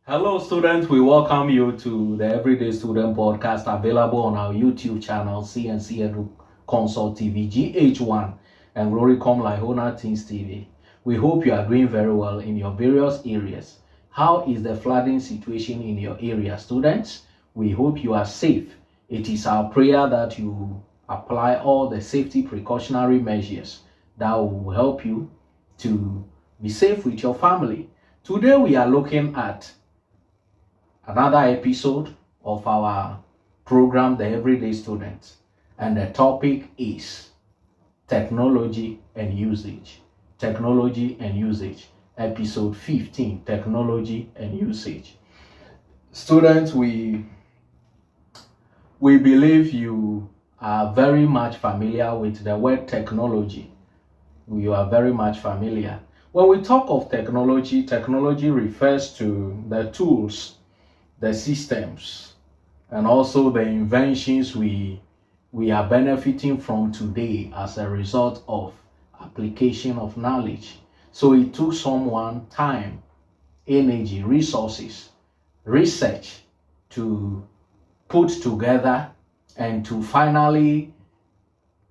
Hello, students. We welcome you to the Everyday Student Podcast available on our YouTube channel, CNC Edu Consult TV, GH1, and Gloricom Lihona Teens TV. We hope you are doing very well in your various areas. How is the flooding situation in your area, students? We hope you are safe. It is our prayer that you apply all the safety precautionary measures that will help you to be safe with your family. Today, we are looking at another episode of our program, The Everyday Student, and the topic is technology and usage. Technology and usage. Episode 15, technology and usage. Students, we believe you are very much familiar with the word technology. You are very much familiar. When we talk of technology, technology refers to the tools, the systems, and also the inventions we are benefiting from today as a result of application of knowledge. So it took someone time, energy, resources, research to put together and to finally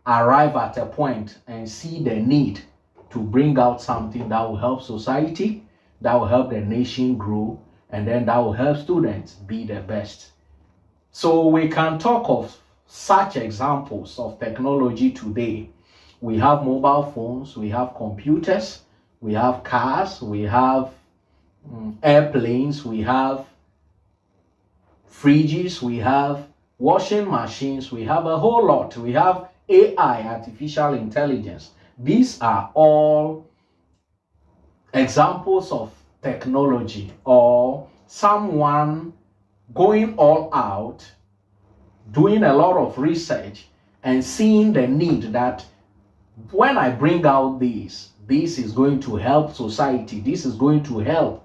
arrive at a point and see the need to bring out something that will help society, that will help the nation grow, and then that will help students be the best. So we can talk of such examples of technology today. We have mobile phones, we have computers, we have cars, we have airplanes, we have fridges, we have washing machines, we have a whole lot. We have AI, artificial intelligence. These are all examples of technology, or someone going all out, doing a lot of research and seeing the need that when I bring out this is going to help society, this is going to help.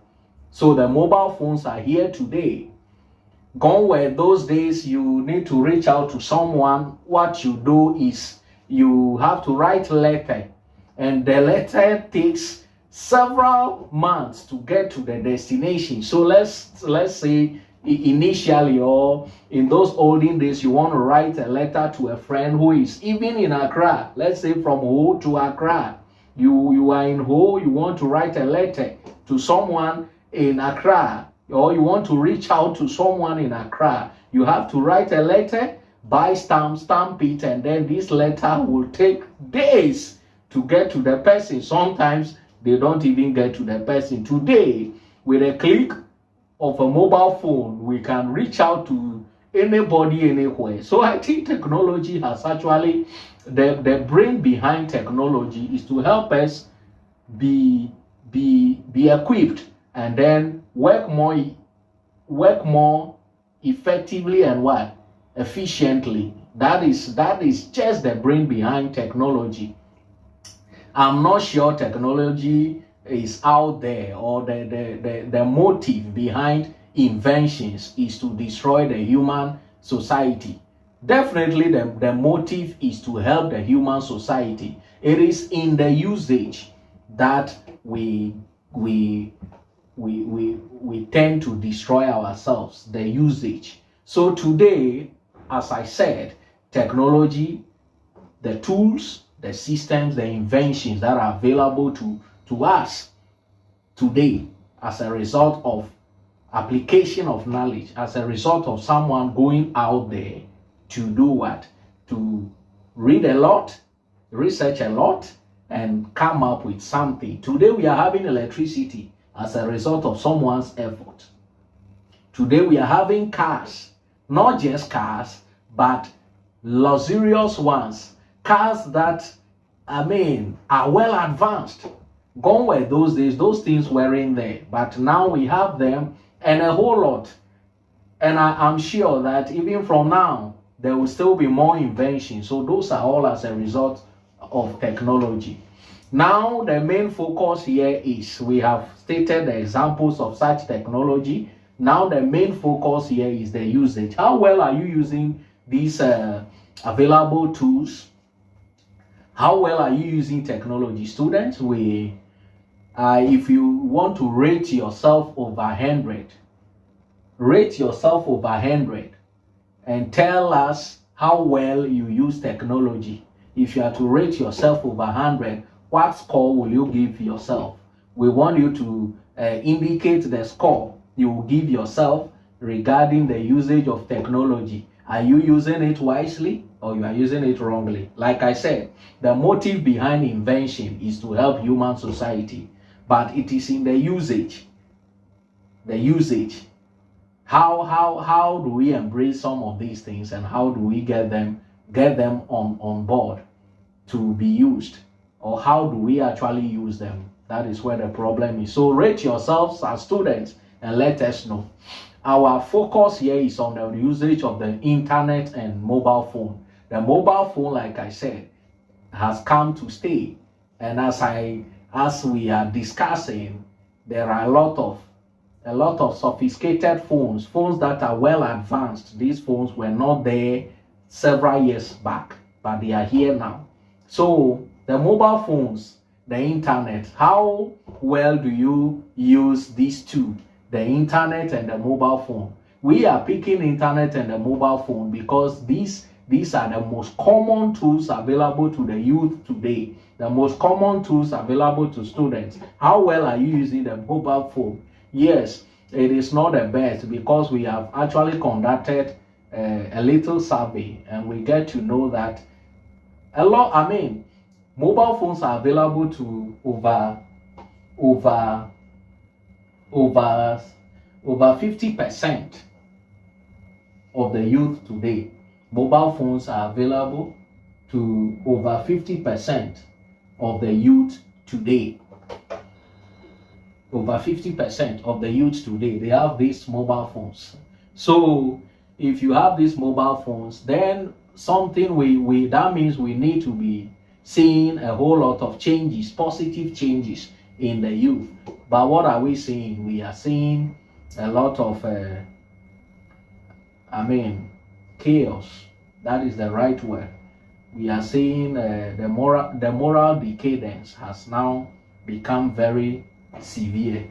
So the mobile phones are here today. Gone were those days you need to reach out to someone. What you do is you have to write a letter, and the letter takes several months to get to the destination. So let's say initially, or in those olden days, you want to write a letter to a friend who is even in Accra. Let's say from Ho to Accra. You are in Ho, you want to write a letter to someone in Accra, or you want to reach out to someone in Accra. You have to write a letter, buy stamp it, and then this letter will take days to get to the person. Sometimes they don't even get to the person. Today, with a click of a mobile phone, we can reach out to anybody, anywhere. So I think technology has actually, the brain behind technology is to help us be equipped and then work more effectively and efficiently. That is just the brain behind technology. I'm not sure technology is out there, or the motive behind inventions is to destroy the human society. Definitely the motive is to help the human society. It is in the usage that we tend to destroy ourselves, the usage. So today, as I said, technology, the tools, the systems, the inventions that are available to us today as a result of application of knowledge, as a result of someone going out there to do what? To read a lot, research a lot, and come up with something. Today we are having electricity as a result of someone's effort. Today we are having cars, not just cars, but luxurious ones. Cars that, are well advanced. Gone were those days, those things weren't there. But now we have them, and a whole lot. And I'm sure that even from now, there will still be more inventions. So those are all as a result of technology. Now, the main focus here is, we have stated the examples of such technology. Now, the main focus here is the usage. How well are you using these available tools? How well are you using technology? Students, if you want to rate yourself over 100, rate yourself over 100 and tell us how well you use technology. If you are to rate yourself over 100, what score will you give yourself? We want you to indicate the score you will give yourself regarding the usage of technology. Are you using it wisely or you are using it wrongly? Like I said, the motive behind invention is to help human society, but it is in the usage. How do we embrace some of these things, and how do we get them on board to be used, or how do we actually use them? That is where the problem is. So rate yourselves as students and let us know. Our focus here is on the usage of the internet and mobile phone. The mobile phone, like I said, has come to stay, and as we are discussing, there are a lot of sophisticated phones that are well advanced. These phones were not there several years back, but they are here now. So the mobile phones, the internet, how well do you use these two, the internet and the mobile phone? We are picking internet and the mobile phone because these are the most common tools available to the youth today, the most common tools available to students. How well are you using the mobile phone? Yes, it is not the best, because we have actually conducted a little survey, and we get to know that mobile phones are available to over 50% of the youth today. Mobile phones are available to over 50% of the youth today. Over 50% of the youth today, they have these mobile phones. So if you have these mobile phones, then that means we need to be seeing a whole lot of changes, positive changes in the youth. But what are we seeing? We are seeing a lot of chaos. That is the right word. We are seeing the moral decadence has now become very severe,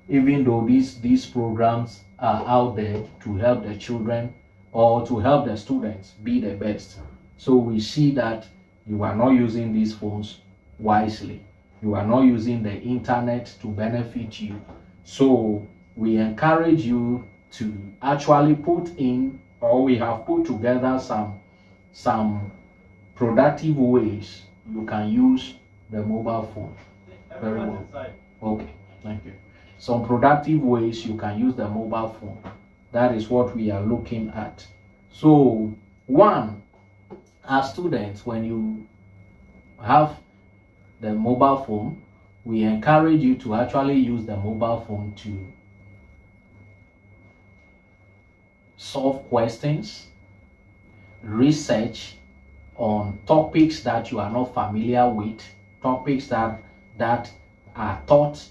even though these programs are out there to help the children or to help the students be the best. So we see that you are not using these phones wisely. You are not using the internet to benefit you. So we encourage you to actually we have put together some productive ways you can use the mobile phone. Very well. Okay, thank you. Some productive ways you can use the mobile phone. That is what we are looking at. So, one, as students, when you have the mobile phone, we encourage you to actually use the mobile phone to solve questions, research on topics that you are not familiar with, topics that are taught,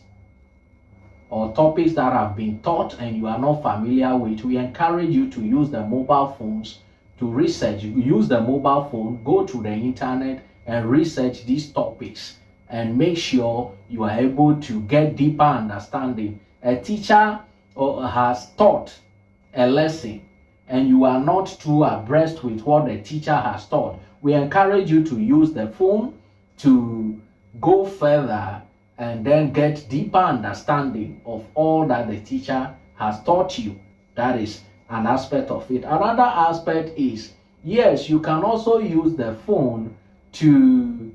or topics that have been taught and you are not familiar with. We encourage you to use the mobile phones to research. You use the mobile phone, go to the internet and research these topics, and make sure you are able to get deeper understanding. A teacher has taught a lesson and you are not too abreast with what the teacher has taught. We encourage you to use the phone to go further and then get deeper understanding of all that the teacher has taught you. That is an aspect of it. Another aspect is, yes, you can also use the phone to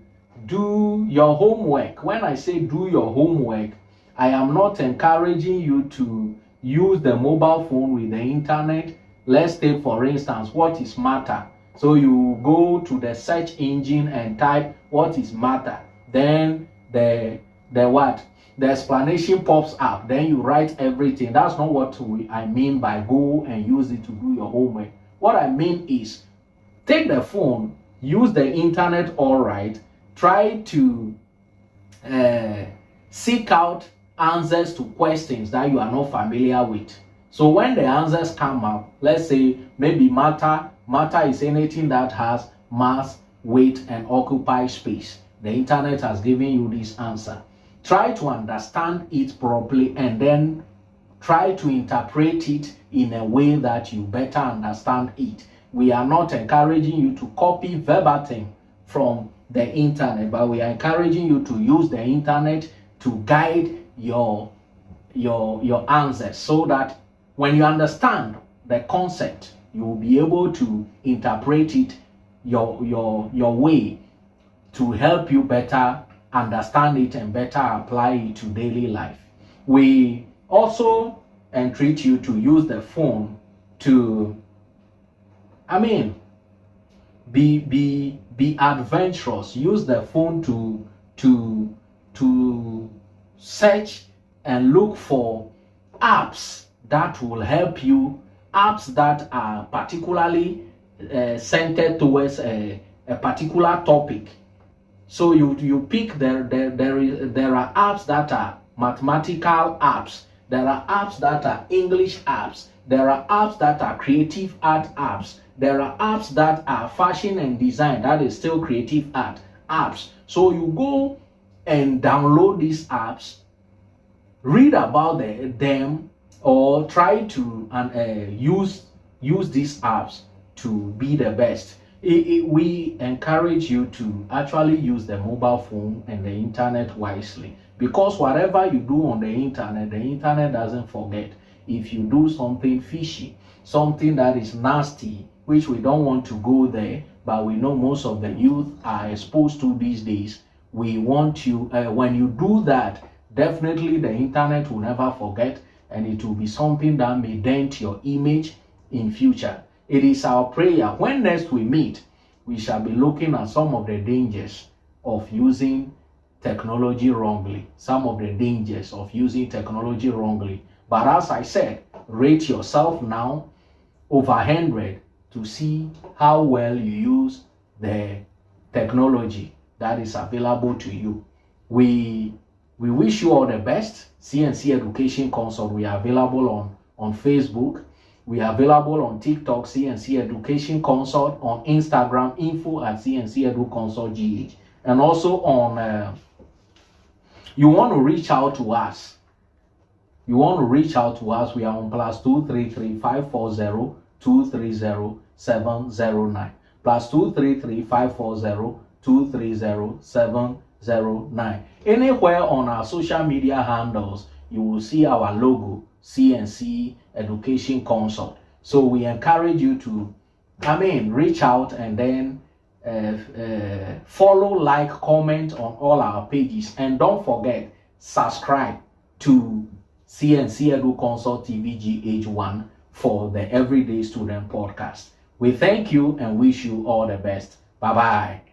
do your homework. When I say do your homework, I am not encouraging you to use the mobile phone with the internet. Let's take, for instance, what is matter. So you go to the search engine and type what is matter. Then the explanation pops up. Then you write everything. That's not what I mean by go and use it to do your homework. What I mean is, take the phone, use the internet, all right. Try to seek out answers to questions that you are not familiar with. So when the answers come up, let's say maybe matter is anything that has mass, weight, and occupies space. The internet has given you this answer. Try to understand it properly and then try to interpret it in a way that you better understand it. We are not encouraging you to copy verbatim from the internet, but we are encouraging you to use the internet to guide your answers, so that when you understand the concept, you will be able to interpret it your way to help you better understand it and better apply it to daily life. We also entreat you to use the phone to, be adventurous. Use the phone to search and look for apps that will help you, apps that are particularly centered towards a particular topic. So you pick, there are apps that are mathematical apps, there are apps that are English apps, there are apps that are creative art apps, there are apps that are fashion and design, that is still creative art apps. So you go and download these apps, read about them, or try to use these apps to be the best. We encourage you to actually use the mobile phone and the internet wisely, because whatever you do on the internet doesn't forget. If you do something fishy, something that is nasty, which we don't want to go there, but we know most of the youth are exposed to these days, we want you, when you do that, definitely the internet will never forget, and it will be something that may dent your image in future. It is our prayer when next we meet, we shall be looking at some of the dangers of using technology wrongly. Some of the dangers of using technology wrongly. But as I said, rate yourself now over 100 to see how well you use the technology that is available to you. We wish you all the best. CNC Education Consult. We are available on Facebook. We are available on TikTok, CNC Education Consult, on Instagram, info@CNC Edu Consult GH. And also on, you want to reach out to us. We are on +233 540 230 709. +233 540 230 709. Anywhere on our social media handles, you will see our logo, CNC Education Consult. So we encourage you to, reach out and then follow, like, comment on all our pages. And don't forget, subscribe to CNC Edu Consult TV GH1 for the Everyday Student Podcast. We thank you and wish you all the best. Bye-bye.